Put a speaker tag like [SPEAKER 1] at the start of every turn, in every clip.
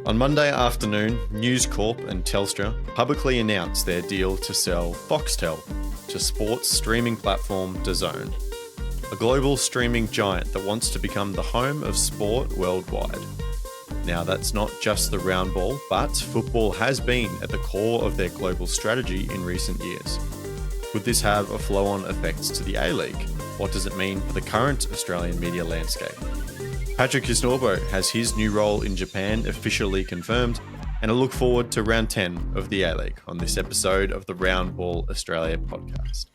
[SPEAKER 1] On Monday afternoon, News Corp and Telstra publicly announced their deal to sell Foxtel to sports streaming platform DAZN, a global streaming giant that wants to become the home of sport worldwide. Now, that's not just the round ball, but football has been at the core of their global strategy in recent years. Would this have a flow-on effects to the A-League? What does it mean for the current Australian media landscape? Patrick Kisnorbo has his new role in Japan officially confirmed, and I look forward to round 10 of the A-League on this episode of the Round Ball Australia podcast.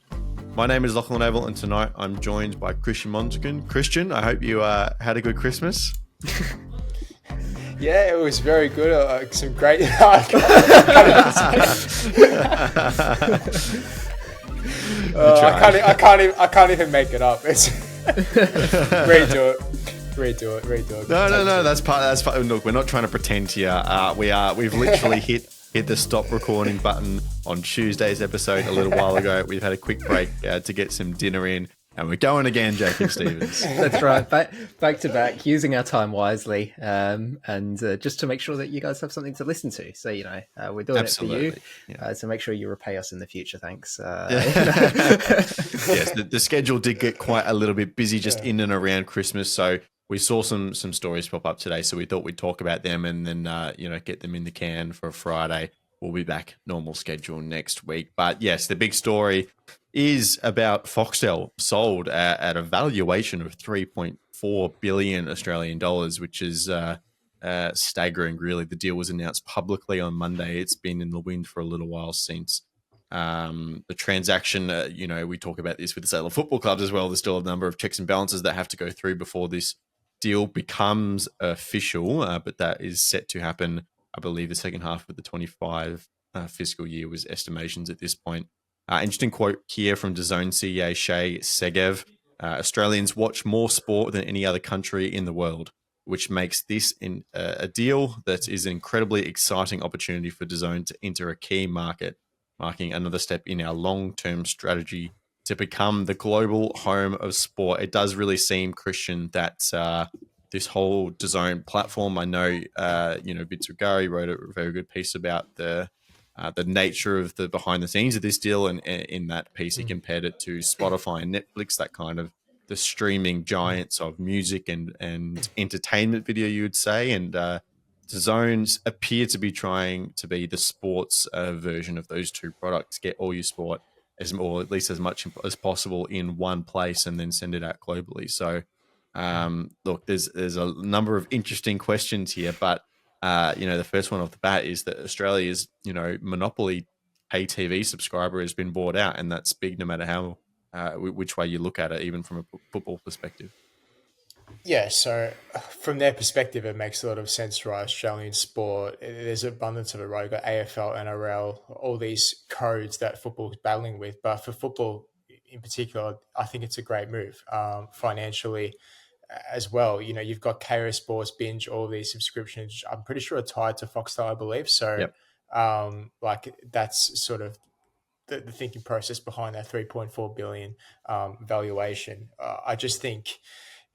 [SPEAKER 1] My name is Lachlan Avil, and tonight I'm joined by Christian Montegan. Christian, I hope you had a good Christmas.
[SPEAKER 2] Yeah, it was very good. Some great. I can't even make it up. It's redo it.
[SPEAKER 1] No. That's part. Look, we're not trying to pretend here. We've literally hit the stop recording button on Tuesday's episode a little while ago. We've had a quick break to get some dinner in, and we're going again, Jacob Stevens.
[SPEAKER 3] That's right, back to back, using our time wisely, and just to make sure that you guys have something to listen to. So we're doing
[SPEAKER 1] Absolutely.
[SPEAKER 3] it for you. So make sure you repay us in the future. Thanks.
[SPEAKER 1] Yes, the schedule did get quite a little bit busy just in and around Christmas, so we saw some stories pop up today, so we thought we'd talk about them and then get them in the can for Friday. We'll be back normal schedule next week. But yes, the big story is about Foxtel sold at a valuation of 3.4 billion Australian dollars, which is staggering. Really, the deal was announced publicly on Monday. It's been in the wind for a little while since. The transaction, we talk about this with the sale of football clubs as well. There's still a number of checks and balances that have to go through before this deal becomes official, but that is set to happen, I believe, the second half of the 25 fiscal year was estimations at this point. Interesting quote here from DAZN CEO Shay Segev. Australians watch more sport than any other country in the world, which makes this a deal that is an incredibly exciting opportunity for DAZN to enter a key market, marking another step in our long-term strategy to become the global home of sport. It does really seem, Christian, that this whole DAZN platform, I know, Vince Rugari wrote a very good piece about the nature of the behind the scenes of this deal, and in that piece he compared it to Spotify and Netflix, that kind of the streaming giants of music and entertainment video, you would say, and DAZN appear to be trying to be the sports version of those two products, get all your sport or at least as much as possible in one place and then send it out globally. So look, there's a number of interesting questions here, but the first one off the bat is that Australia's monopoly pay TV subscriber has been bought out, and that's big no matter how which way you look at it, even from a football perspective.
[SPEAKER 2] Yeah, so from their perspective, it makes a lot of sense, right? Australian sport, there's abundance of it, right? You've got AFL, NRL, all these codes that football is battling with. But for football in particular, I think it's a great move financially as well. You've got KO Sports, Binge, all these subscriptions. I'm pretty sure are tied to Foxtel, I believe. So that's sort of the thinking process behind that 3.4 billion valuation. I just think,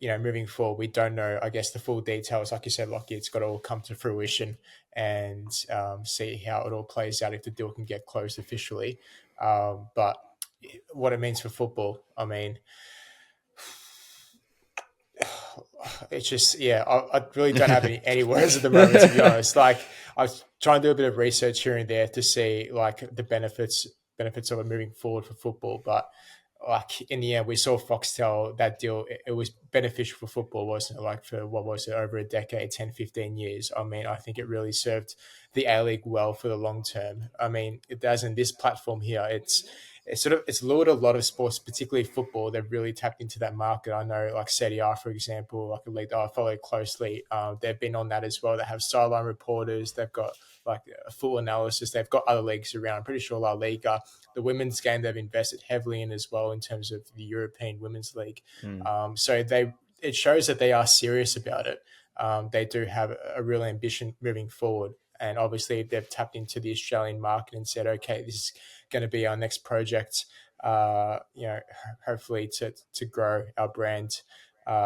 [SPEAKER 2] moving forward, we don't know, I guess, the full details. Like you said, Lockie, it's got to all come to fruition and see how it all plays out if the deal can get closed officially. But what it means for football, I mean, it's just, I really don't have any words at the moment, to be honest. Like, I was trying to do a bit of research here and there to see, like, the benefits of it moving forward for football, but like in the end, we saw Foxtel, that deal, it was beneficial for football, wasn't it? Like for, what was it, over a decade, 10, 15 years. I mean, I think it really served the A-League well for the long term. I mean, it does in this platform here, it's lured a lot of sports, particularly football. They've really tapped into that market. I know, like Serie A, for example, like a league that I follow closely, they've been on that as well. They have sideline reporters. They've got like a full analysis. They've got other leagues around. I'm pretty sure La Liga, the women's game, they've invested heavily in as well in terms of the European Women's League. So it shows that they are serious about it. They do have a real ambition moving forward. And obviously they've tapped into the Australian market and said, okay, this is going to be our next project, hopefully to grow our brand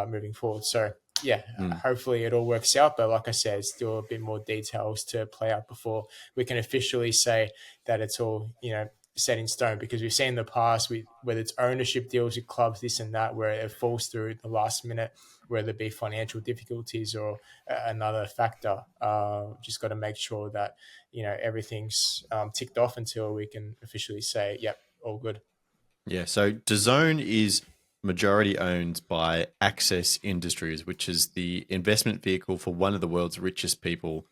[SPEAKER 2] moving forward. So yeah, hopefully it all works out. But like I said, still a bit more details to play out before we can officially say that it's all, set in stone, because we've seen in the past, whether it's ownership deals with clubs, this and that, where it falls through at the last minute, whether it be financial difficulties or another factor. Just got to make sure that, everything's ticked off until we can officially say, yep, all good.
[SPEAKER 1] Yeah, so DAZN is majority owned by Access Industries, which is the investment vehicle for one of the world's richest people,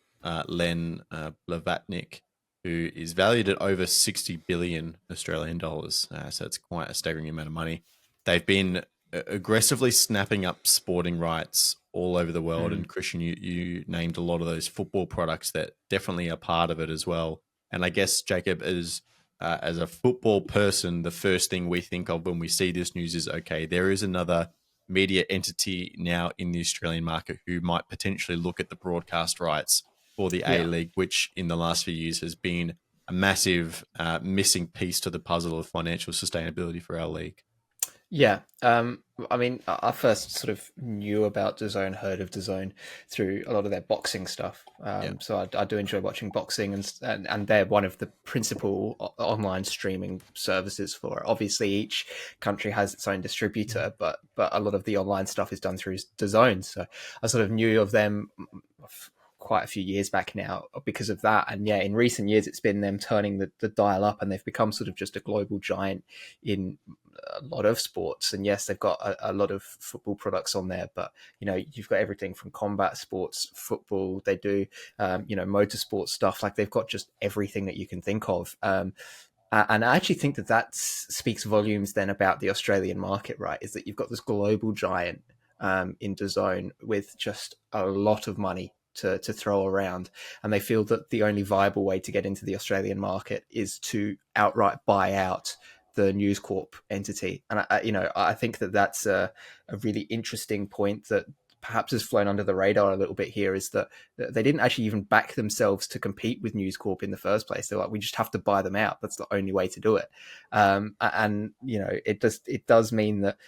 [SPEAKER 1] Len Blavatnik, who is valued at over 60 billion Australian dollars. So it's quite a staggering amount of money. They've been aggressively snapping up sporting rights all over the world. And Christian, you named a lot of those football products that definitely are part of it as well. And I guess, Jacob, as a football person, the first thing we think of when we see this news is, okay, there is another media entity now in the Australian market who might potentially look at the broadcast rights for the A-League, which in the last few years has been a massive missing piece to the puzzle of financial sustainability for our league.
[SPEAKER 3] Yeah. I mean, I first sort of knew about DAZN, heard of DAZN through a lot of their boxing stuff. So I do enjoy watching boxing, and they're one of the principal online streaming services for it. Obviously, each country has its own distributor, but a lot of the online stuff is done through DAZN. So I sort of knew of them quite a few years back now because of that. And yeah, in recent years, it's been them turning the dial up, and they've become sort of just a global giant in a lot of sports. And yes, they've got a lot of football products on there, but you've got everything from combat sports, football. They do motorsport stuff. Like, they've got just everything that you can think of. And I actually think that speaks volumes then about the Australian market, right? Is that you've got this global giant in DAZN with just a lot of money to throw around, and they feel that the only viable way to get into the Australian market is to outright buy out the News Corp entity. And I think that's a really interesting point that perhaps has flown under the radar a little bit here, is that they didn't actually even back themselves to compete with News Corp in the first place. They're like, we just have to buy them out. That's the only way to do it. It does mean that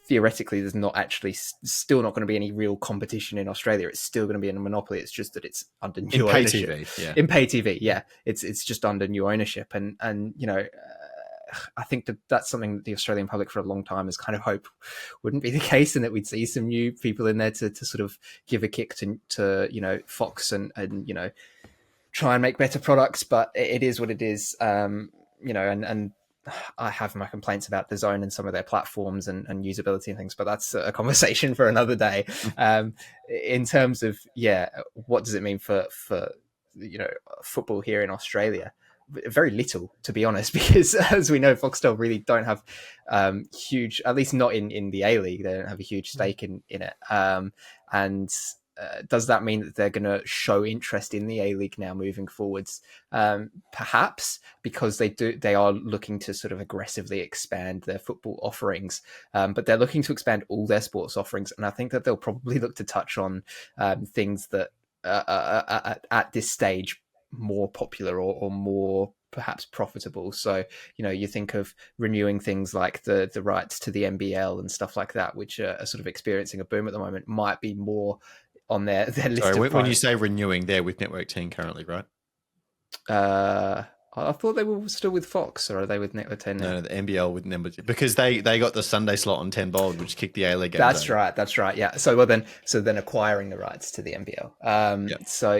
[SPEAKER 3] theoretically there's not actually still not going to be any real competition in Australia. It's still going to be a monopoly. It's just that it's under new ownership. In pay TV, yeah. It's just under new ownership. And I think that's something that the Australian public for a long time has kind of hoped wouldn't be the case, and that we'd see some new people in there to sort of give a kick to Fox and try and make better products. But it is what it is, and I have my complaints about DAZN and some of their platforms and usability and things, but that's a conversation for another day. In terms of, what does it mean for football here in Australia? Very little, to be honest, because as we know, Foxtel really don't have huge, at least not in the A-League, they don't have a huge stake in it. Does that mean that they're going to show interest in the A-League now moving forwards? Perhaps, because they are looking to sort of aggressively expand their football offerings, but they're looking to expand all their sports offerings. And I think that they'll probably look to touch on things that at this stage more popular or more perhaps profitable. So, you think of renewing things like the rights to the NBL and stuff like that, which are sort of experiencing a boom at the moment, might be more on their list.
[SPEAKER 1] Sorry, when you say renewing, they're with Network 10 currently, right?
[SPEAKER 3] I thought they were still with Fox, or are they with Network 10 now?
[SPEAKER 1] No, the NBL with number 10, because they got the Sunday slot on 10 Bold, which kicked the A-League game.
[SPEAKER 3] That's right. Yeah. So then acquiring the rights to the NBL. So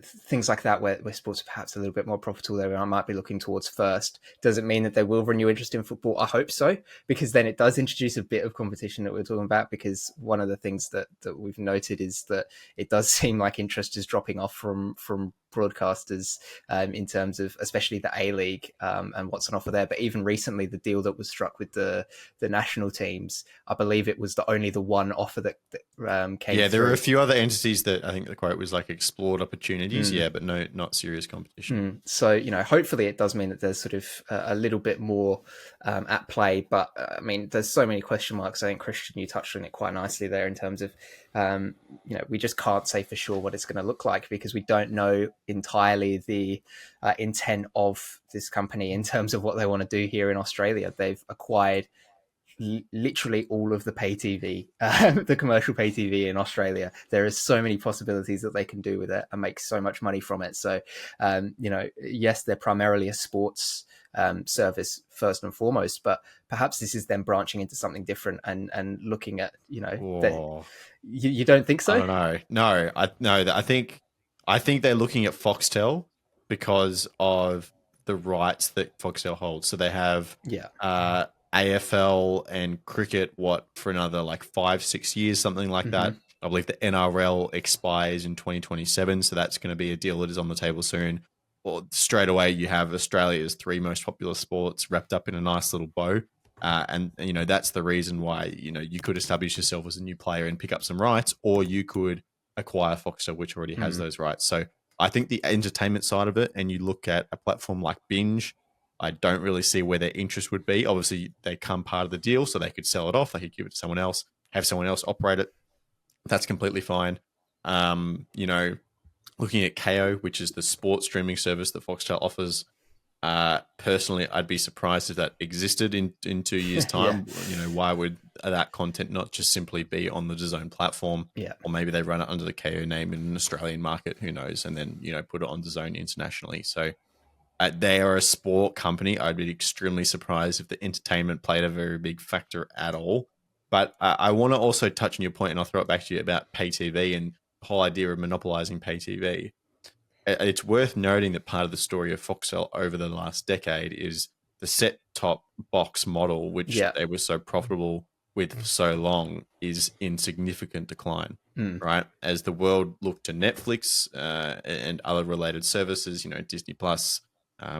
[SPEAKER 3] things like that where sports are perhaps a little bit more profitable, there I might be looking towards first. Does it mean that they will renew interest in football? I hope so, because then it does introduce a bit of competition that we're talking about. Because one of the things that we've noted is that it does seem like interest is dropping off from broadcasters in terms of especially the A-League and what's on offer there. But even recently, the deal that was struck with the national teams, I believe it was only the one offer that came
[SPEAKER 1] there
[SPEAKER 3] through.
[SPEAKER 1] were a few other entities that I think the quote was like explored opportunities, but no, not serious competition.
[SPEAKER 3] So, hopefully it does mean that there's sort of a little bit more at play. But I mean, there's so many question marks. I think, Christian, you touched on it quite nicely there in terms of, we just can't say for sure what it's going to look like, because we don't know entirely the intent of this company in terms of what they want to do here in Australia. They've acquired literally all of the pay TV, the commercial pay TV in Australia. There is so many possibilities that they can do with it and make so much money from it. So, yes, they're primarily a sports service first and foremost, but perhaps this is them branching into something different and looking at, you don't think so?
[SPEAKER 1] I don't know. No, I think they're looking at Foxtel because of the rights that Foxtel holds. So they have AFL and cricket, for another like 5-6 years, something like that. I believe the NRL expires in 2027, so that's going to be a deal that is on the table soon. Well, straight away you have Australia's 3 most popular sports wrapped up in a nice little bow. And that's the reason why you could establish yourself as a new player and pick up some rights, or you could acquire Foxtel, which already has those rights. So I think the entertainment side of it, and you look at a platform like Binge, I don't really see where their interest would be. Obviously, they come part of the deal, so they could sell it off, they could give it to someone else, have someone else operate it. That's completely fine. Looking at KO, which is the sports streaming service that Foxtel offers. Personally, I'd be surprised if that existed in 2 years' time. Why would that content not just simply be on the DAZN platform? Or maybe they run it under the KO name in an Australian market, who knows, and then put it on DAZN internationally. So they are a sport company. I'd be extremely surprised if the entertainment played a very big factor at all. But I want to also touch on your point, and I'll throw it back to you about pay TV and the whole idea of monopolizing pay TV. It's worth noting that part of the story of Foxtel over the last decade is the set-top box model, which they were so profitable with for so long, is in significant decline, right? As the world looked to Netflix and other related services, Disney Plus,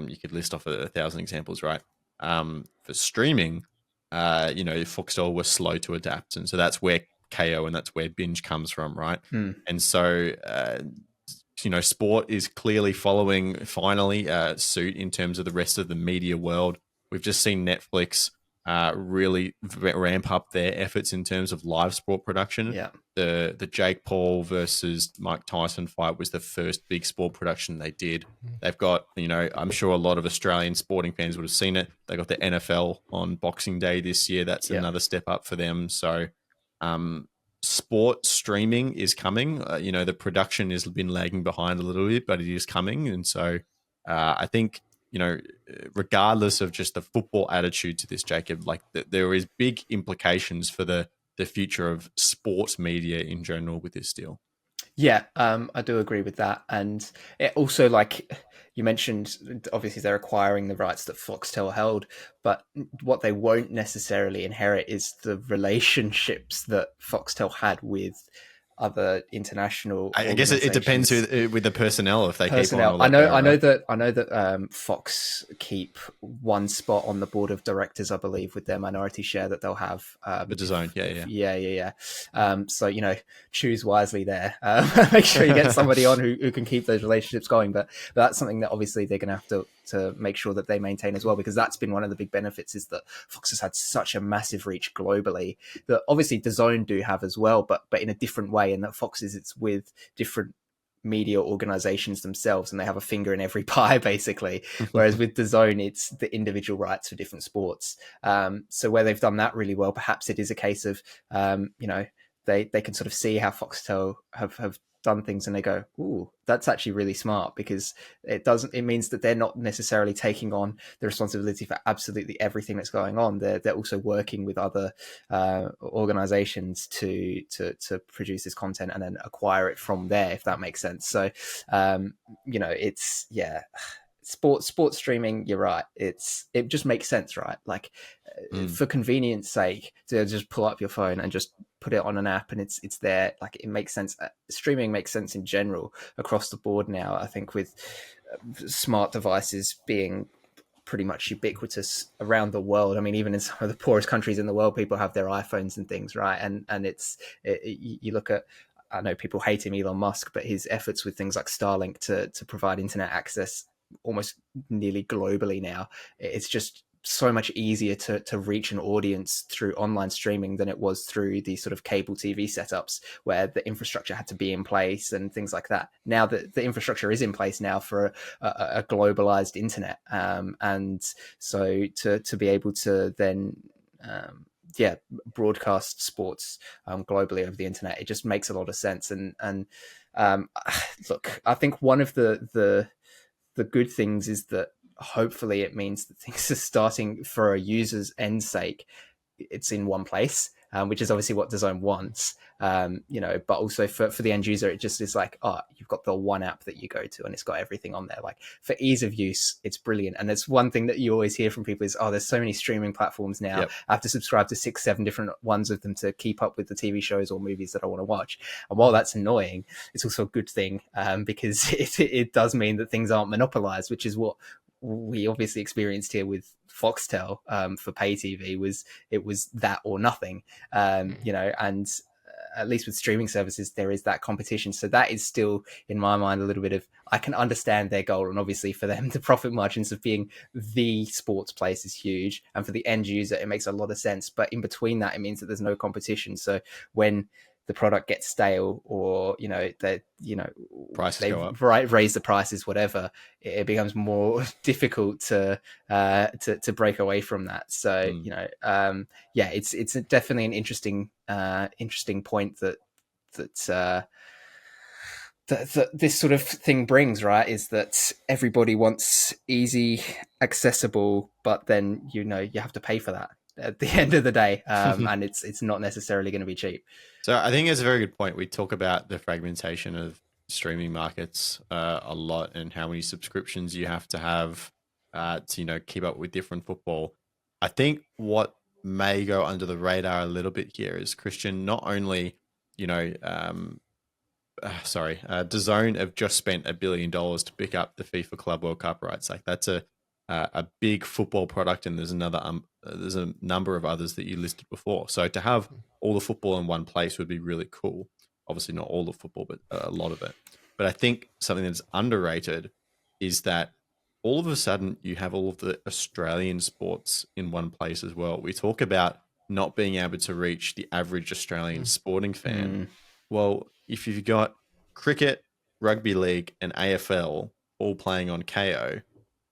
[SPEAKER 1] you could list off 1,000 examples, right? For streaming, Foxtel was slow to adapt. And so that's where KO and that's where Binge comes from, right? And so... sport is clearly following finally suit in terms of the rest of the media world. We've just seen Netflix really ramp up their efforts in terms of live sport production. The Jake Paul versus Mike Tyson fight was the first big sport production they did. They've got, I'm sure a lot of Australian sporting fans would have seen it. They got the NFL on Boxing Day this year. That's another step up for them. So, sport streaming is coming. The production has been lagging behind a little bit, but it is coming. And so I think, regardless of just the football attitude to this, Jacob, like there is big implications for the future of sports media in general with this deal.
[SPEAKER 3] Yeah, I do agree with that. And it also, like you mentioned, obviously they're acquiring the rights that Foxtel held, but what they won't necessarily inherit is the relationships that Foxtel had with other international.
[SPEAKER 1] I guess it depends with the personnel if they keep on.
[SPEAKER 3] I know that Fox keep one spot on the board of directors, I believe, with their minority share that they'll have.
[SPEAKER 1] The DAZN,
[SPEAKER 3] yeah. So choose wisely there. Make sure you get somebody on who can keep those relationships going. But that's something that obviously they're going to have to make sure that they maintain as well, because that's been one of the big benefits, is that Fox has had such a massive reach globally that obviously DAZN do have as well, but in a different way. And that Fox it's with different media organizations themselves, and they have a finger in every pie basically. Whereas with DAZN, it's the individual rights for different sports. So where they've done that really well, perhaps it is a case of they can sort of see how Foxtel have done things, and they go, ooh, that's actually really smart, because it means that they're not necessarily taking on the responsibility for absolutely everything that's going on. They're also working with other organizations to produce this content and then acquire it from there, if that makes sense. So it's sports streaming, you're right, it just makes sense, right? Like for convenience sake, to just pull up your phone and just put it on an app and it's there. Like, it makes sense. Streaming makes sense in general across the board now, I think, with smart devices being pretty much ubiquitous around the world. I mean, even in some of the poorest countries in the world, people have their iPhones and things, right? And you look at, I know people hate him, Elon Musk, but his efforts with things like Starlink to provide internet access almost nearly globally now, it's just so much easier to reach an audience through online streaming than it was through these sort of cable TV setups where the infrastructure had to be in place and things like that. Now that the infrastructure is in place now for a globalized internet, and so to be able to then broadcast sports globally over the internet. It just makes a lot of sense. And look, I think one of the good things is that hopefully it means that things are starting, for a user's end sake, it's in one place, which is obviously what DAZN wants. But also for the end user, it just is like, oh, you've got the one app that you go to and it's got everything on there. Like, for ease of use, it's brilliant. And that's one thing that you always hear from people is, oh, there's so many streaming platforms now.
[SPEAKER 1] Yep.
[SPEAKER 3] I have to subscribe to 6-7 different ones of them to keep up with the TV shows or movies that I want to watch. And while that's annoying, it's also a good thing, because it does mean that things aren't monopolized, which is what we obviously experienced here with Foxtel for pay TV. It was that or nothing, and at least with streaming services, there is that competition. So that is still, in my mind, a little bit of, I can understand their goal. And obviously for them, the profit margins of being the sports place is huge. And for the end user, it makes a lot of sense. But in between that, it means that there's no competition. So when the product gets stale, or
[SPEAKER 1] Prices go up,
[SPEAKER 3] raise the prices, whatever, it becomes more difficult to break away from that. So it's definitely an interesting point that this sort of thing brings, right? Is that everybody wants easy, accessible, but then you have to pay for that at the end of the day, and it's not necessarily going to be cheap.
[SPEAKER 1] So I think it's a very good point. We talk about the fragmentation of streaming markets a lot, and how many subscriptions you have to have to keep up with different football. I think what may go under the radar a little bit here is, Christian, not only DAZN have just spent $1 billion to pick up the FIFA Club World Cup rights. Like, that's a big football product, and there's a number of others that you listed before. So to have all the football in one place would be really cool. Obviously not all the football, but a lot of it. But I think something that's underrated is that all of a sudden you have all of the Australian sports in one place as well. We talk about not being able to reach the average Australian sporting fan. Well, if you've got cricket, rugby league, and AFL all playing on KO,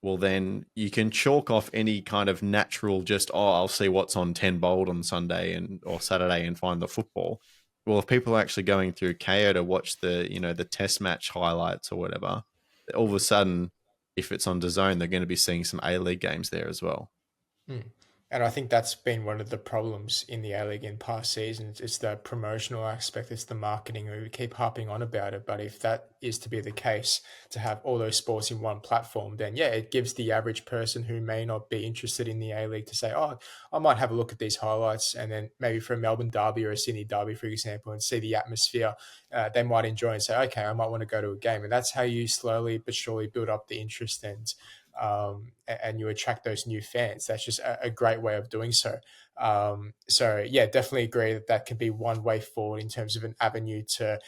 [SPEAKER 1] well, then you can chalk off any kind of natural I'll see what's on 10 Bold on Sunday or Saturday and find the football. Well, if people are actually going through KO to watch the test match highlights or whatever, all of a sudden, if it's on DAZN, they're going to be seeing some A-League games there as well.
[SPEAKER 2] And I think that's been one of the problems in the A-League in past seasons. It's the promotional aspect, it's the marketing. We keep harping on about it, but if that is to be the case, to have all those sports in one platform, then it gives the average person who may not be interested in the A-League to say, oh, I might have a look at these highlights, and then maybe for a Melbourne derby or a Sydney derby, for example, and see the atmosphere, they might enjoy and say, okay, I might want to go to a game. And that's how you slowly but surely build up the interest and you attract those new fans. That's just a great way of doing so. Definitely agree that can be one way forward in terms of an avenue to,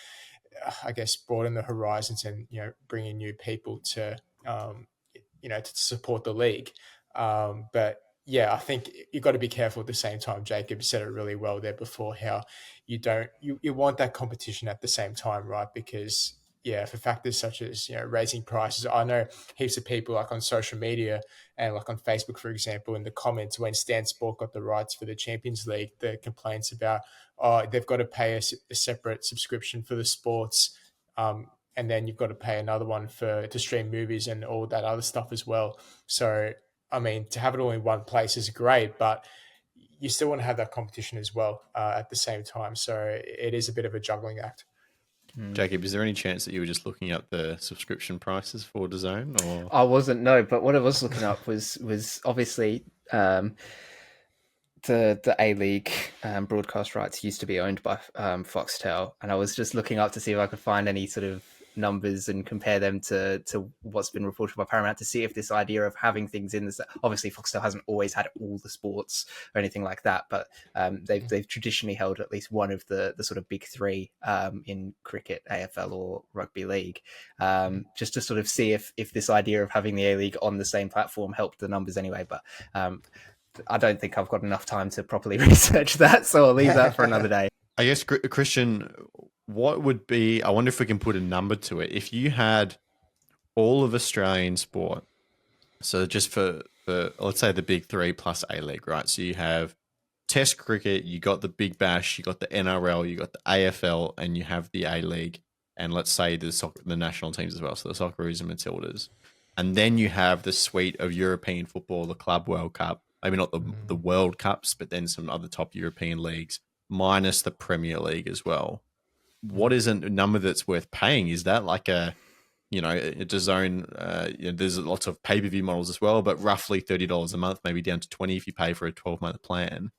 [SPEAKER 2] I guess, broaden the horizons and bring in new people to to support the league. But I think you've got to be careful at the same time. Jacob said it really well there before, how you want that competition at the same time, right? Because for factors such as raising prices. I know heaps of people, like on social media and like on Facebook, for example, in the comments when Stan Sport got the rights for the Champions League, the complaints about they've got to pay a separate subscription for the sports, and then you've got to pay another one to stream movies and all that other stuff as well. So I mean, to have it all in one place is great, but you still want to have that competition as well at the same time. So it is a bit of a juggling act.
[SPEAKER 1] Jacob, is there any chance that you were just looking up the subscription prices for DAZN? Or
[SPEAKER 3] I wasn't, no, but what I was looking up was obviously the A-League broadcast rights used to be owned by Foxtel, and I was just looking up to see if I could find any sort of numbers and compare them to what's been reported by Paramount, to see if this idea of having things in this, obviously Foxtel hasn't always had all the sports or anything like that, but they've traditionally held at least one of the sort of big three in cricket, AFL or rugby league, just to sort of see if this idea of having the A-League on the same platform helped the numbers anyway. But I don't think I've got enough time to properly research that, so I'll leave that for another day.
[SPEAKER 1] I guess, Christian, what would be, I wonder if we can put a number to it. If you had all of Australian sport, so just for let's say the big three plus A-League, right? So you have Test cricket, you got the Big Bash, you got the NRL, you got the AFL, and you have the A-League, and let's say the national teams as well, so the Socceroos and Matildas. And then you have the suite of European football, the Club World Cup, maybe not the World Cups, but then some other top European leagues, minus the Premier League as well. What is a number that's worth paying? Is that like a DAZN, there's lots of pay-per-view models as well, but roughly $30 a month, maybe down to $20 if you pay for a 12-month plan.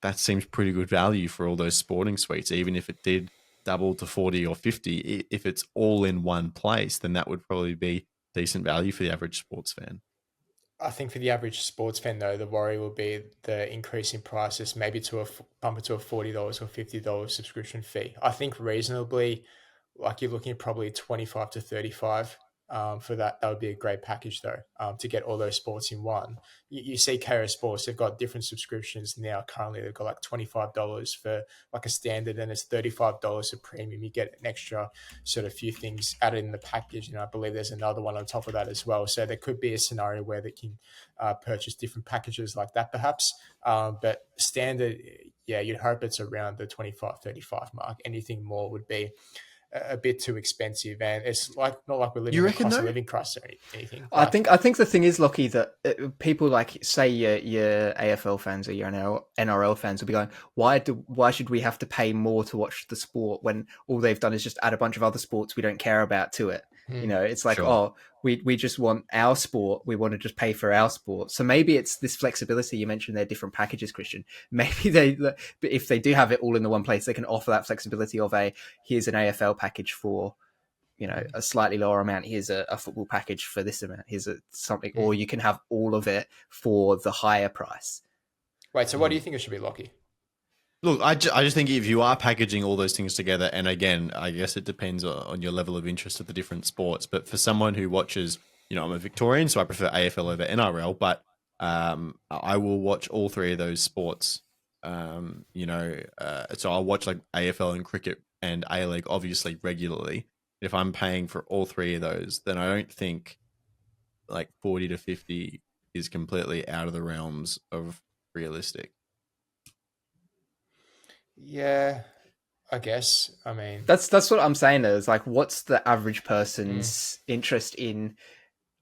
[SPEAKER 1] That seems pretty good value for all those sporting suites, even if it did double to 40 or 50. If it's all in one place, then that would probably be decent value for the average sports fan.
[SPEAKER 2] I think for the average sports fan, though, the worry will be the increase in prices, maybe to bump it to a $40 or $50 subscription fee. I think reasonably, like you're looking at probably 25 to 35 for that. That would be a great package, though, to get all those sports in one. You see KO Sports, they've got different subscriptions now. Currently, they've got like $25 for like a standard, and it's $35 a premium. You get an extra sort of few things added in the package. And I believe there's another one on top of that as well. So there could be a scenario where they can purchase different packages like that, perhaps. But standard, yeah, you'd hope it's around the 25, 35 mark. Anything more would be a bit too expensive, and it's like not like we're living in a cost of living crisis or anything.
[SPEAKER 3] I think the thing is, Lockie, that people like say your AFL fans or your NRL fans will be going, why should we have to pay more to watch the sport when all they've done is just add a bunch of other sports we don't care about to it? It's like, sure. We just want our sport. We want to just pay for our sport. So maybe it's this flexibility. You mentioned they're different packages, Christian. Maybe if they do have it all in the one place, they can offer that flexibility of here's an AFL package for, a slightly lower amount. Here's a football package for this amount. Here's something, or you can have all of it for the higher price.
[SPEAKER 2] Wait, so what do you think it should be, Lockie?
[SPEAKER 1] Look, I just think if you are packaging all those things together, and again, I guess it depends on your level of interest of the different sports, but for someone who watches, I'm a Victorian, so I prefer AFL over NRL, but I will watch all three of those sports. So I'll watch like AFL and cricket and A-League obviously regularly. If I'm paying for all three of those, then I don't think like 40 to 50 is completely out of the realms of realistic.
[SPEAKER 2] Yeah, I guess. I mean,
[SPEAKER 3] that's what I'm saying. Is like, what's the average person's interest in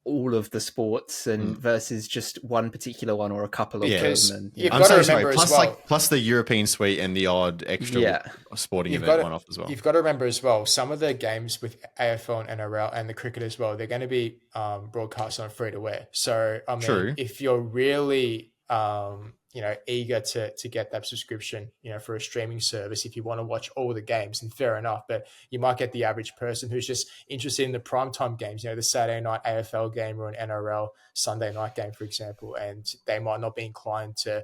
[SPEAKER 3] all of the sports and versus just one particular one or a couple of them? And,
[SPEAKER 2] you've got to remember
[SPEAKER 1] plus,
[SPEAKER 2] as well,
[SPEAKER 1] plus the European suite and the odd extra sporting event one off as well.
[SPEAKER 2] You've got to remember as well, some of the games with AFL and NRL and the cricket as well, they're going to be broadcast on free to wear. So I mean, if you're really eager to get that subscription, for a streaming service, if you want to watch all the games, then fair enough. But you might get the average person who's just interested in the primetime games, the Saturday night AFL game or an NRL Sunday night game, for example, and they might not be inclined to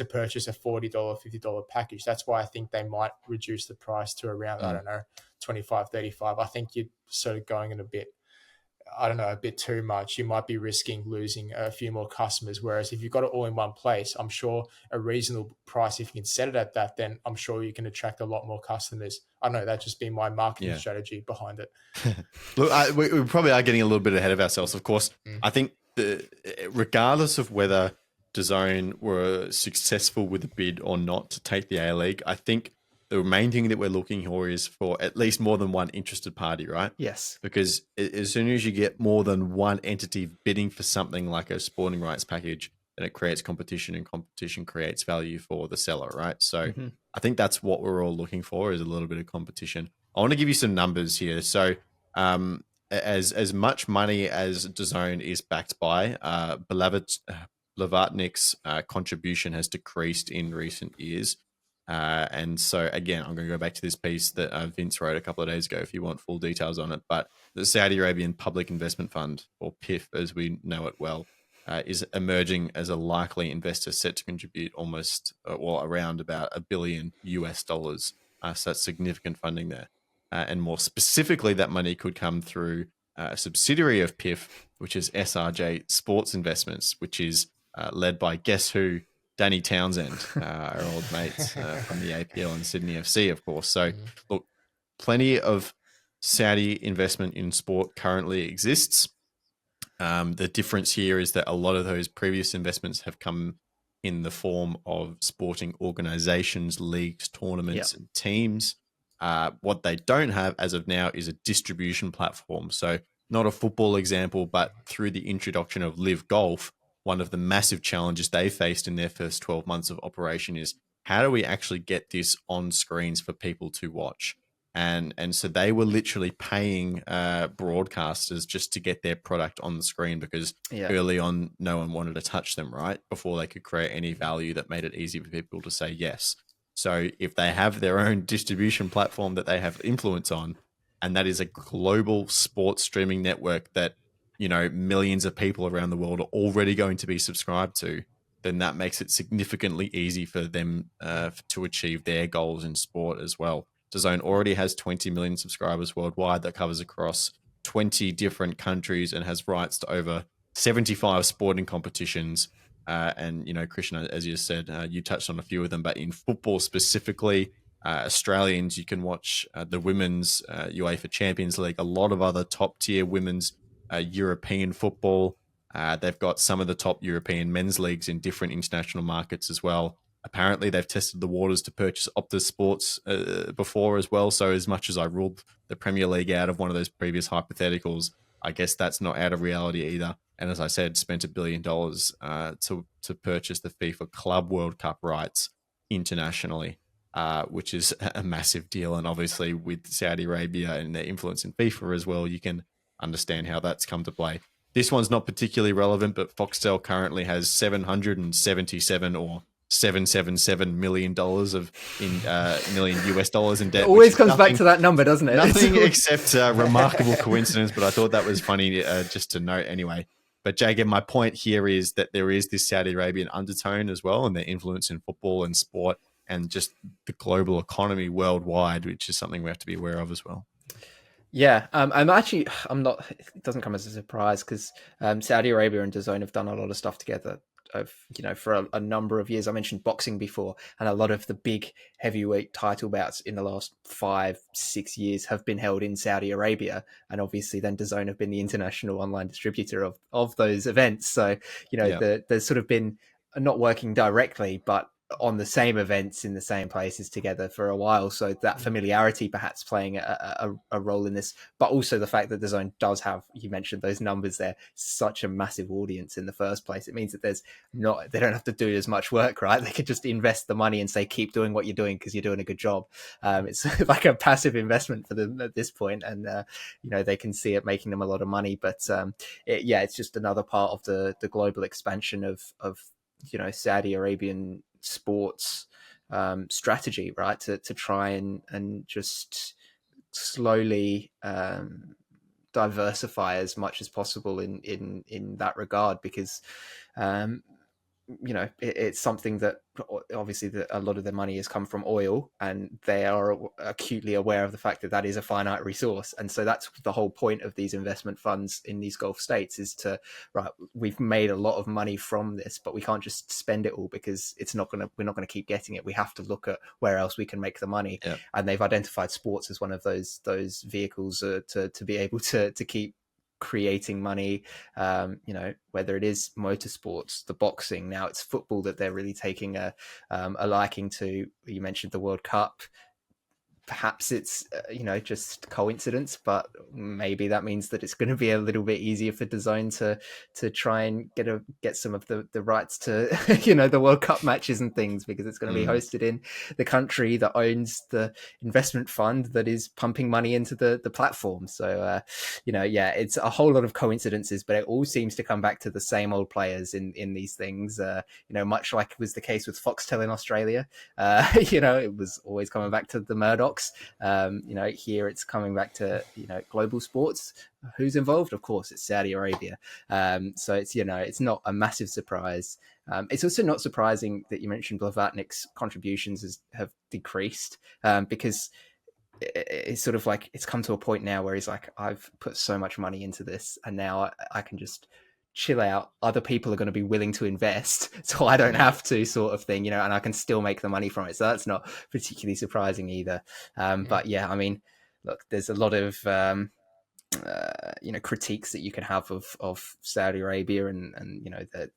[SPEAKER 2] purchase a $40, $50 package. That's why I think they might reduce the price to around, I don't know, 25, 35. I think you're sort of going in a bit too much. You might be risking losing a few more customers. Whereas if you've got it all in one place, I'm sure a reasonable price, if you can set it at that, then I'm sure you can attract a lot more customers. I don't know, that's just been my marketing strategy behind it.
[SPEAKER 1] Look, we probably are getting a little bit ahead of ourselves. Of course, I think regardless of whether DAZN were successful with a bid or not to take the A-League, I think the main thing that we're looking for is for at least more than one interested party, right?
[SPEAKER 3] Yes.
[SPEAKER 1] Because as soon as you get more than one entity bidding for something like a sporting rights package, then it creates competition, and competition creates value for the seller, right? So I think that's what we're all looking for, is a little bit of competition. I want to give you some numbers here. So as much money as DAZN is backed by, Blavatnik's contribution has decreased in recent years. And so, again, I'm going to go back to this piece that Vince wrote a couple of days ago if you want full details on it. But the Saudi Arabian Public Investment Fund, or PIF as we know it well, is emerging as a likely investor set to contribute around about $1 billion US. So that's significant funding there. And more specifically, that money could come through a subsidiary of PIF, which is SRJ Sports Investments, which is led by guess who? Danny Townsend, our old mates from the APL and Sydney FC, of course. So, look, plenty of Saudi investment in sport currently exists. The difference here is that a lot of those previous investments have come in the form of sporting organizations, leagues, tournaments, and teams. What they don't have as of now is a distribution platform. So not a football example, but through the introduction of Live Golf, one of the massive challenges they faced in their first 12 months of operation is how do we actually get this on screens for people to watch? And so they were literally paying broadcasters just to get their product on the screen because early on, no one wanted to touch them, right? Before they could create any value that made it easy for people to say yes. So if they have their own distribution platform that they have influence on, and that is a global sports streaming network that, you know, millions of people around the world are already going to be subscribed to, then that makes it significantly easy for them to achieve their goals in sport as well. DAZN already has 20 million subscribers worldwide that covers across 20 different countries and has rights to over 75 sporting competitions. And, you know, Christian, as you said, you touched on a few of them, but in football specifically, Australians, you can watch the women's UEFA Champions League, a lot of other top tier women's European football. They've got some of the top European men's leagues in different international markets as well. Apparently, they've tested the waters to purchase Optus Sports before as well. So as much as I ruled the Premier League out of one of those previous hypotheticals, I guess that's not out of reality either. And as I said, spent $1 billion to purchase the FIFA Club World Cup rights internationally, which is a massive deal. And obviously with Saudi Arabia and their influence in FIFA as well, you can understand how that's come to play. This one's not particularly relevant, but Foxtel currently has 777 or $777 million million US dollars in debt.
[SPEAKER 3] Always comes back to that number, doesn't it?
[SPEAKER 1] Nothing except remarkable coincidence, but I thought that was funny just to note anyway. But Jacob, my point here is that there is this Saudi Arabian undertone as well, and their influence in football and sport and just the global economy worldwide, which is something we have to be aware of as well.
[SPEAKER 3] Yeah, I'm not. It doesn't come as a surprise because Saudi Arabia and DAZN have done a lot of stuff together. For a number of years. I mentioned boxing before, and a lot of the big heavyweight title bouts in the last 5-6 years have been held in Saudi Arabia, and obviously then DAZN have been the international online distributor of those events. So there's sort of been not working directly, but on the same events in the same places together for a while. So that familiarity perhaps playing a role in this, but also the fact that DAZN does have, you mentioned those numbers there, such a massive audience in the first place. It means that they don't have to do as much work, right? They could just invest the money and say, keep doing what you're doing because you're doing a good job. It's like a passive investment for them at this point, and they can see it making them a lot of money. But it's just another part of the global expansion of Saudi Arabian sports strategy, right? To try and just slowly diversify as much as possible in that regard, because it's something that obviously a lot of their money has come from oil, and they are acutely aware of the fact that is a finite resource. And so that's the whole point of these investment funds in these Gulf states, is we've made a lot of money from this, but we can't just spend it all because we're not going to keep getting it. We have to look at where else we can make the money. Yeah. And they've identified sports as one of those vehicles to be able to keep creating money, whether it is motorsports, the boxing, now it's football that they're really taking a liking to. You mentioned the World Cup. Perhaps it's just coincidence, but maybe that means that it's going to be a little bit easier for DAZN to try and get some of the rights to the World Cup matches and things, because it's going to be hosted in the country that owns the investment fund that is pumping money into the platform. So it's a whole lot of coincidences, but it all seems to come back to the same old players in these things. Much like it was the case with Foxtel in Australia. It was always coming back to the Murdochs. Here it's coming back to global sports. Who's involved? Of course, it's Saudi Arabia. So it's not a massive surprise. It's also not surprising that you mentioned Blavatnik's contributions have decreased, because it's sort of like it's come to a point now where he's like, I've put so much money into this, and now I can just chill out. Other people are going to be willing to invest, so I don't have to, sort of thing, and I can still make the money from it. So that's not particularly surprising either. But yeah, I mean, look, there's a lot of critiques that you can have of Saudi Arabia and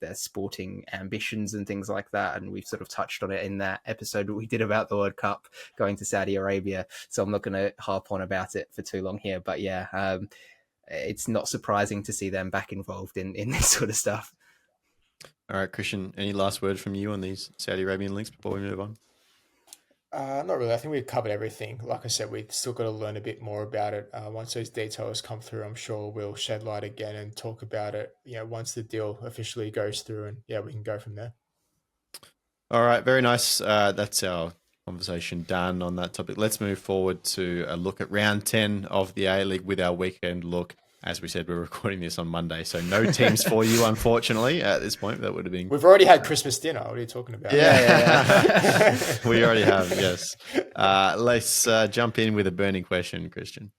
[SPEAKER 3] their sporting ambitions and things like that, and we've sort of touched on it in that episode we did about the World Cup going to Saudi Arabia, so I'm not going to harp on about it for too long here, but yeah, it's not surprising to see them back involved in this sort of stuff.
[SPEAKER 1] All right, Christian, any last word from you on these Saudi Arabian links before we move on?
[SPEAKER 2] Not really. I think we've covered everything. Like I said, we've still got to learn a bit more about it. Once those details come through, I'm sure we'll shed light again and talk about it, once the deal officially goes through, and we can go from there.
[SPEAKER 1] All right, very nice. That's our conversation done on that topic. Let's move forward to a look at round 10 of the A-League with our weekend look. As we said, we're recording this on Monday, so no teams for you, unfortunately, at this point. That would have been...
[SPEAKER 2] We've already had Christmas dinner. What are you talking about?
[SPEAKER 1] Yeah. We already have, yes. Let's jump in with a burning question, Christian.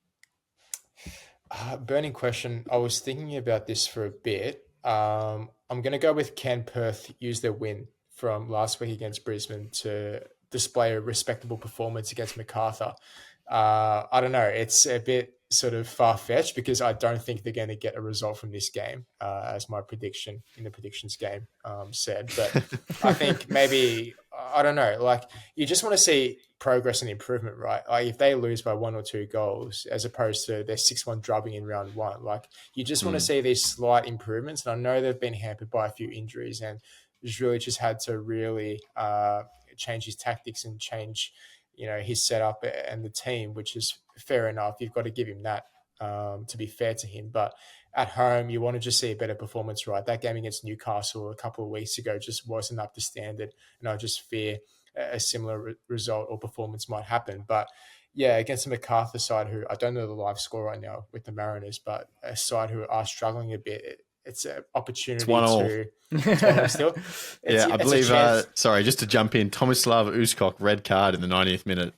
[SPEAKER 2] Burning question. I was thinking about this for a bit. I'm going to go with, can Perth use their win from last week against Brisbane to display a respectable performance against Macarthur? I don't know. It's a bit sort of far-fetched because I don't think they're going to get a result from this game, as my prediction in the predictions game said. But I think maybe, I don't know, like you just want to see progress and improvement, right? Like if they lose by 1 or 2 goals as opposed to their 6-1 drubbing in round 1, like you just want to see these slight improvements. And I know they've been hampered by a few injuries, and he's really just had to really change his tactics and change his setup and the team, which is fair enough. You've got to give him that to be fair to him. But at home, you want to just see a better performance, right? That game against Newcastle a couple of weeks ago just wasn't up to standard, and I just fear a similar result or performance might happen. But yeah, against the Macarthur side, who I don't know the live score right now with the Mariners, but a side who are struggling a bit, it's an opportunity
[SPEAKER 1] it's 1-1.
[SPEAKER 2] It's 1-1 still.
[SPEAKER 1] I believe, sorry, just to jump in, Tomislav Uskok, red card in the 90th minute.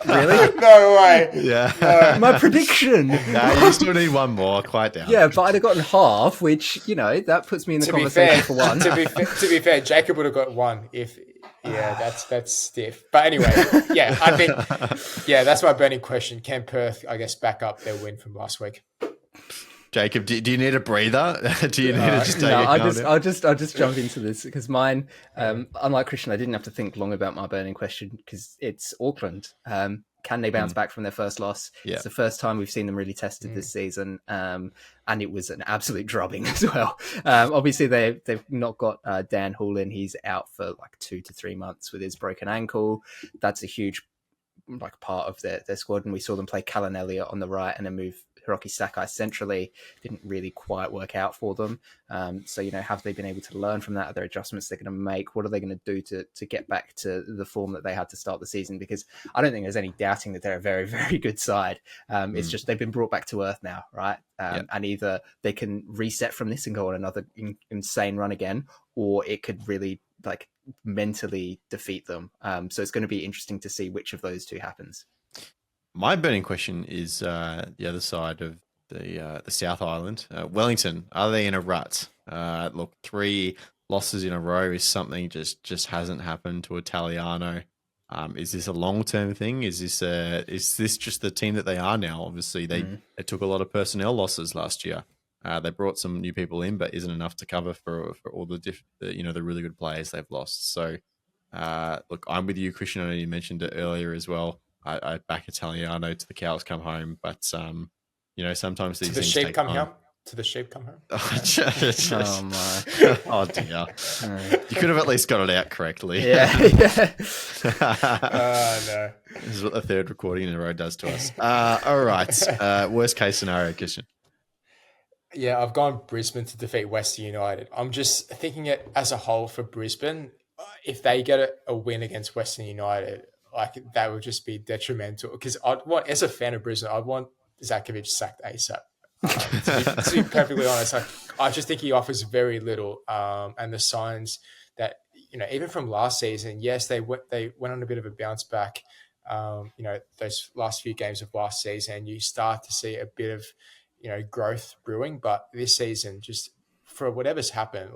[SPEAKER 3] Really?
[SPEAKER 2] No way.
[SPEAKER 1] Yeah.
[SPEAKER 3] My prediction.
[SPEAKER 1] You still need one more. Quiet down.
[SPEAKER 3] Yeah, but I'd have gotten half, which, that puts me in the conversation for one.
[SPEAKER 2] To be fair, Jacob would have got one if... Yeah, that's stiff. But anyway, yeah, I think, that's my burning question. Can Perth, I guess, back up their win from last week?
[SPEAKER 1] Jacob, do you need a breather? Do you need to just take a
[SPEAKER 3] I'll just jump into this because mine, unlike Christian, I didn't have to think long about my burning question because it's Auckland. Can they bounce back from their first loss?
[SPEAKER 1] Yeah.
[SPEAKER 3] It's the first time we've seen them really tested this season, and it was an absolute drubbing as well. Obviously, they've not got Dan Hoolin. He's out for like 2 to 3 months with his broken ankle. That's a huge part of their squad, and we saw them play Callan Elliott on the right and then move Hiroki Sakai centrally. Didn't really quite work out for them. So, have they been able to learn from that? Are there adjustments they're going to make? What are they going to do to get back to the form that they had to start the season? Because I don't think there's any doubting that they're a very, very good side. It's just they've been brought back to earth now, right? And either they can reset from this and go on another insane run again, or it could really mentally defeat them. So it's going to be interesting to see which of those two happens.
[SPEAKER 1] My burning question is the other side of the South Island. Wellington, are they in a rut? Look, 3 losses in a row is something just hasn't happened to Italiano. Is this a long-term thing? Is this just the team that they are now? Obviously, they took a lot of personnel losses last year. They brought some new people in, but isn't enough to cover for all the really good players they've lost. So, look, I'm with you, Christian. I know you mentioned it earlier as well. I back Italiano to the cows come home, but sometimes these things take time.
[SPEAKER 2] To the sheep come home.
[SPEAKER 3] Oh my!
[SPEAKER 1] Oh dear! You could have at least got it out correctly.
[SPEAKER 3] Yeah.
[SPEAKER 2] No.
[SPEAKER 1] This is what the 3rd recording in a row does to us. All right. Worst case scenario, Christian.
[SPEAKER 2] Yeah, I've gone Brisbane to defeat Western United. I'm just thinking it as a whole for Brisbane. If they get a win against Western United, that would just be detrimental. Because as a fan of Brisbane, I'd want Zakovic sacked ASAP. To be perfectly honest, I just think he offers very little. And the signs that even from last season, yes, they went on a bit of a bounce back. Those last few games of last season, you start to see a bit of growth brewing. But this season, just for whatever's happened,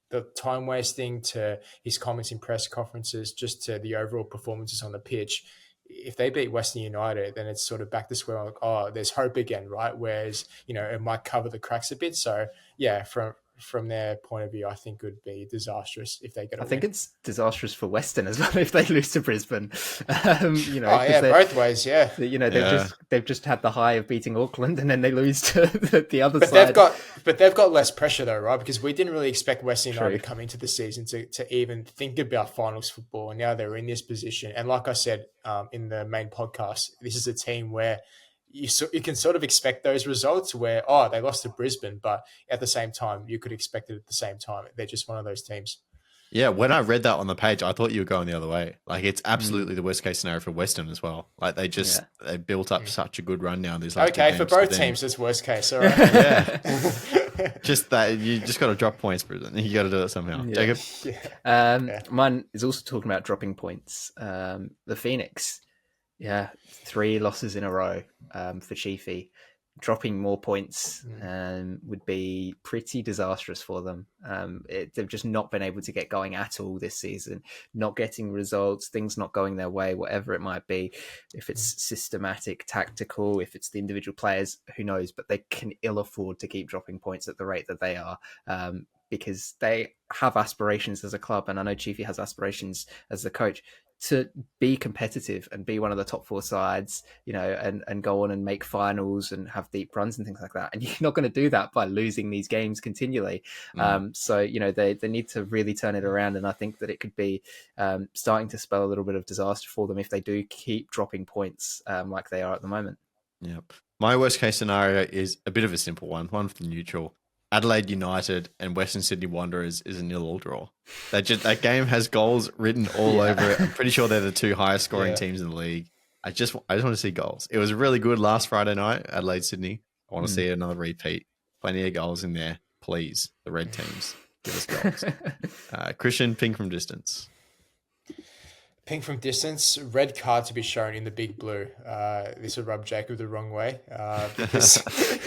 [SPEAKER 2] the time wasting to his comments in press conferences, just to the overall performances on the pitch, if they beat Western United, then it's sort of back to square one. Like, oh, there's hope again, right? Whereas, it might cover the cracks a bit. So yeah, from their point of view, I think it would be disastrous if they get a
[SPEAKER 3] I
[SPEAKER 2] win.
[SPEAKER 3] think it's disastrous for Western as well if they lose to Brisbane.
[SPEAKER 2] Both ways, yeah.
[SPEAKER 3] They've just had the high of beating Auckland, and then they lose to the other
[SPEAKER 2] But
[SPEAKER 3] side.
[SPEAKER 2] they've got less pressure though, right? Because we didn't really expect Western United to come into the season to even think about finals football, and now they're in this position. And like I said in the main podcast, this is a team where you can sort of expect those results where, they lost to Brisbane, but at the same time, you could expect it at the same time. They're just one of those teams.
[SPEAKER 1] Yeah, when I read that on the page, I thought you were going the other way. Like, it's absolutely the worst case scenario for Western as well. Like, they built up such a good run now. These last
[SPEAKER 2] for both teams, it's worst case. All right.
[SPEAKER 1] Yeah. Just that, you just got to drop points, Brisbane. You got to do it somehow.
[SPEAKER 3] Yeah.
[SPEAKER 1] Jacob?
[SPEAKER 3] Mine is also talking about dropping points. The Phoenix. Yeah, 3 losses in a row for Chiefy. Dropping more points would be pretty disastrous for them. They've just not been able to get going at all this season, not getting results, things not going their way, whatever it might be. If it's systematic, tactical, if it's the individual players, who knows? But they can ill afford to keep dropping points at the rate that they are. Because they have aspirations as a club, and I know Chiefy has aspirations as the coach to be competitive and be one of the top 4 sides, and go on and make finals and have deep runs and things like that. And you're not going to do that by losing these games continually. So, they need to really turn it around. And I think that it could be starting to spell a little bit of disaster for them if they do keep dropping points like they are at the moment.
[SPEAKER 1] Yep. My worst case scenario is a bit of a simple one for the neutral. Adelaide United and Western Sydney Wanderers is a 0-0 draw. That game has goals written all over it. I'm pretty sure they're the 2 highest scoring teams in the league. I just want to see goals. It was really good last Friday night, Adelaide Sydney. I want to see another repeat. Plenty of goals in there, please. The red teams, give us goals. Christian, ping from distance.
[SPEAKER 2] Ping from distance, red card to be shown in the big blue. This would rub Jacob the wrong way because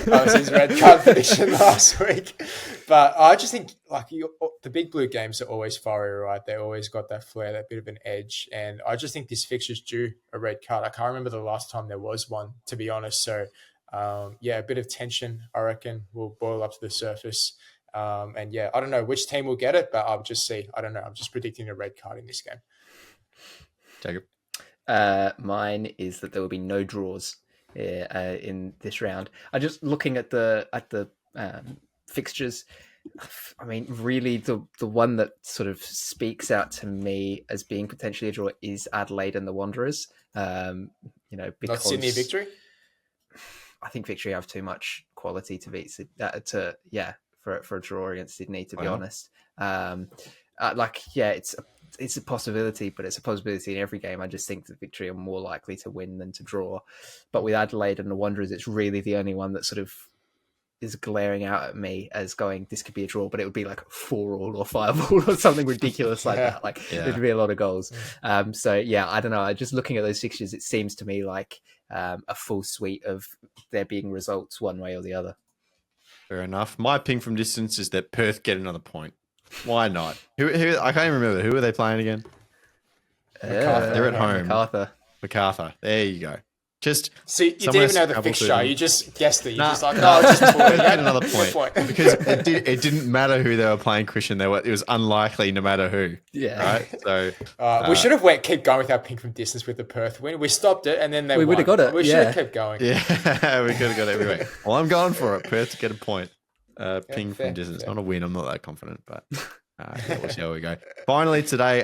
[SPEAKER 2] that was his red card prediction last week. But I just think the big blue games are always fiery, right? They always got that flair, that bit of an edge. And I just think this fixture's due a red card. I can't remember the last time there was one, to be honest. So, a bit of tension, I reckon, will boil up to the surface. I don't know which team will get it, but I'll just see. I don't know. I'm just predicting a red card in this game.
[SPEAKER 1] Jacob?
[SPEAKER 3] Mine is that there will be no draws in this round. I'm just looking at the fixtures. I mean, really, the one that sort of speaks out to me as being potentially a draw is Adelaide and the Wanderers. Because
[SPEAKER 2] not Sydney Victory.
[SPEAKER 3] I think Victory have too much quality to beat for a draw against Sydney. To be honest, it's a possibility, but it's a possibility in every game. I just think that Victory are more likely to win than to draw. But with Adelaide and the Wanderers, it's really the only one that sort of is glaring out at me as going, this could be a draw, but it would be like 4-4 or 5-5 or something ridiculous like that. There'd be a lot of goals. I don't know. Just looking at those fixtures, it seems to me like a full suite of there being results one way or the other.
[SPEAKER 1] Fair enough. My ping from distance is that Perth get another point. Why not? Who? I can't even remember. Who are they playing again? They're at home. MacArthur. There you go. Just
[SPEAKER 2] see, you didn't even know the fixture. You just guessed it. Just like,
[SPEAKER 1] get another point because it didn't matter who they were playing. Christian, it was unlikely no matter who.
[SPEAKER 3] Yeah.
[SPEAKER 1] Right. So
[SPEAKER 2] we should have keep going with our ping from distance with the Perth win. We stopped it and then we
[SPEAKER 3] would have got it.
[SPEAKER 2] We should have kept going.
[SPEAKER 1] Yeah, we could have got it every week. Well, I'm going for it. Perth to get a point. Ping from distance. Not a win. I'm not that confident, but we'll see how we go. Finally, today,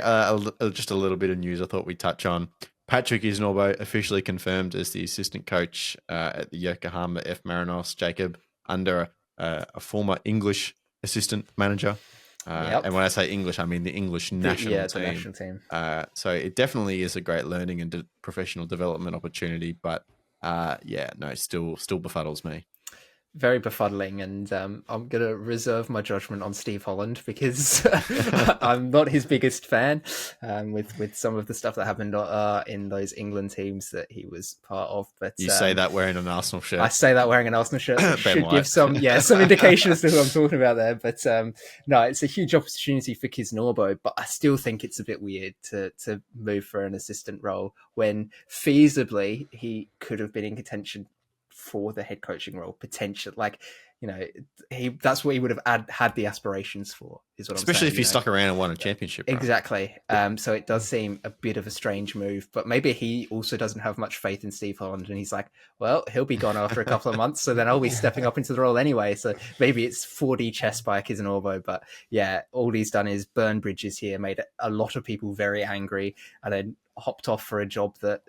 [SPEAKER 1] just a little bit of news I thought we'd touch on. Patrick Isnorbo officially confirmed as the assistant coach at the Yokohama F. Marinos. Jacob, under a former English assistant manager. And when I say English, I mean the English national team.
[SPEAKER 3] The national team.
[SPEAKER 1] So it definitely is a great learning and professional development opportunity. But still befuddles me.
[SPEAKER 3] very befuddling, and I'm going to reserve my judgment on Steve Holland because I'm not his biggest fan with some of the stuff that happened in those England teams that he was part of. But
[SPEAKER 1] you say that wearing an Arsenal shirt.
[SPEAKER 3] I say that wearing an Arsenal shirt. Should give some indication as to who I'm talking about there. But no, it's a huge opportunity for Kisnorbo, but I still think it's a bit weird to move for an assistant role when feasibly he could have been in contention for the head coaching role, potential. Like, you know, that's what he would have had the aspirations for, is what I'm saying.
[SPEAKER 1] Especially if he stuck around and won a championship. Right?
[SPEAKER 3] Exactly. So it does seem a bit of a strange move, but maybe he also doesn't have much faith in Steve Holland, and he's like, well, he'll be gone after a couple of months, so then I'll be stepping up into the role anyway. So maybe it's 4D chess by Kisnorbo, but yeah, all he's done is burn bridges here, made a lot of people very angry, and then hopped off for a job that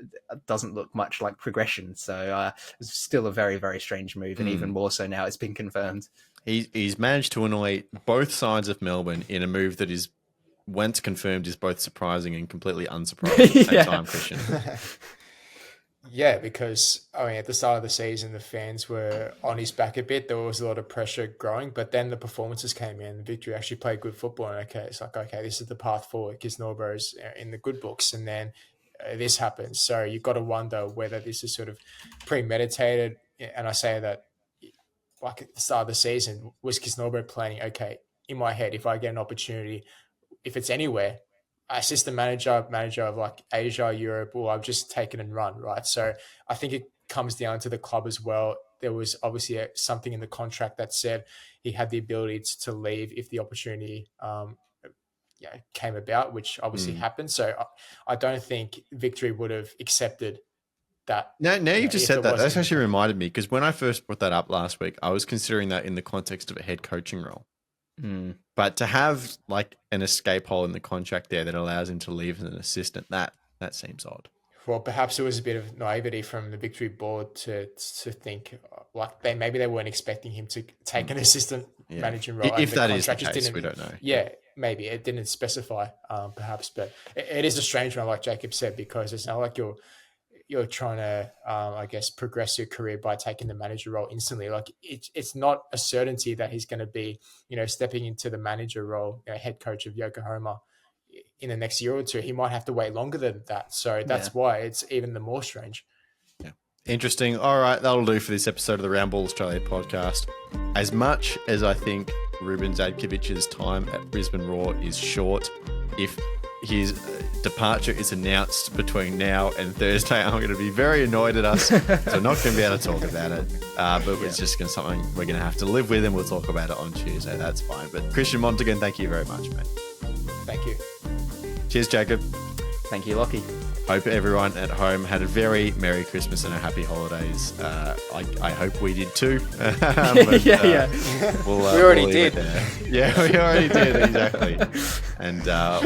[SPEAKER 3] doesn't look much like progression. So it's still a very, very strange move, and even more so now it's been confirmed.
[SPEAKER 1] He's managed to annoy both sides of Melbourne in a move that is, once confirmed, is both surprising and completely unsurprising at the same time, Christian.
[SPEAKER 2] Yeah, because I mean, at the start of the season, the fans were on his back a bit. There was a lot of pressure growing, but then the performances came in. Victory actually played good football, and it's like, okay, this is the path forward. Kisnorbo's in the good books, and then this happens. So you've got to wonder whether this is sort of premeditated. And I say that, like at the start of the season, was Kisnorbo planning, okay, in my head, if I get an opportunity, if it's anywhere, assistant manager of like Asia, Europe, or I've just taken and run, right? So I think it comes down to the club as well. There was obviously something in the contract that said he had the ability to leave if the opportunity came about, which obviously happened. So I don't think Victory would have accepted that.
[SPEAKER 1] Now you've just said that. That's actually reminded me, because when I first brought that up last week, I was considering that in the context of a head coaching role. But to have like an escape hole in the contract there that allows him to leave as an assistant, that seems odd.
[SPEAKER 2] Well, perhaps it was a bit of naivety from the Victory board to think like maybe they weren't expecting him to take an assistant managing role.
[SPEAKER 1] If that is the case, we don't know.
[SPEAKER 2] Yeah, maybe it didn't specify, perhaps, but it is a strange one, like Jacob said, because it's not like you're trying to, I guess, progress your career by taking the manager role instantly. Like it's not a certainty that he's going to be, stepping into the manager role, head coach of Yokohama in the next year or two. He might have to wait longer than that. So that's why it's even the more strange.
[SPEAKER 1] Yeah. Interesting. All right. That'll do for this episode of the Round Ball Australia podcast. As much as I think Ruben Zadkovic's time at Brisbane Roar is short, if his departure is announced between now and Thursday, I'm going to be very annoyed at us. So I'm not going to be able to talk about it. But it's just something we're going to have to live with, and we'll talk about it on Tuesday. That's fine. But Christian Montegan, thank you very much, mate.
[SPEAKER 2] Thank you.
[SPEAKER 1] Cheers, Jacob.
[SPEAKER 3] Thank you, Lockie.
[SPEAKER 1] Hope everyone at home had a very Merry Christmas and a Happy Holidays. I hope we did too. But,
[SPEAKER 2] we already did.
[SPEAKER 1] Yeah, we already did, exactly. And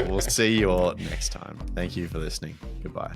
[SPEAKER 1] we'll see you all next time. Thank you for listening. Goodbye.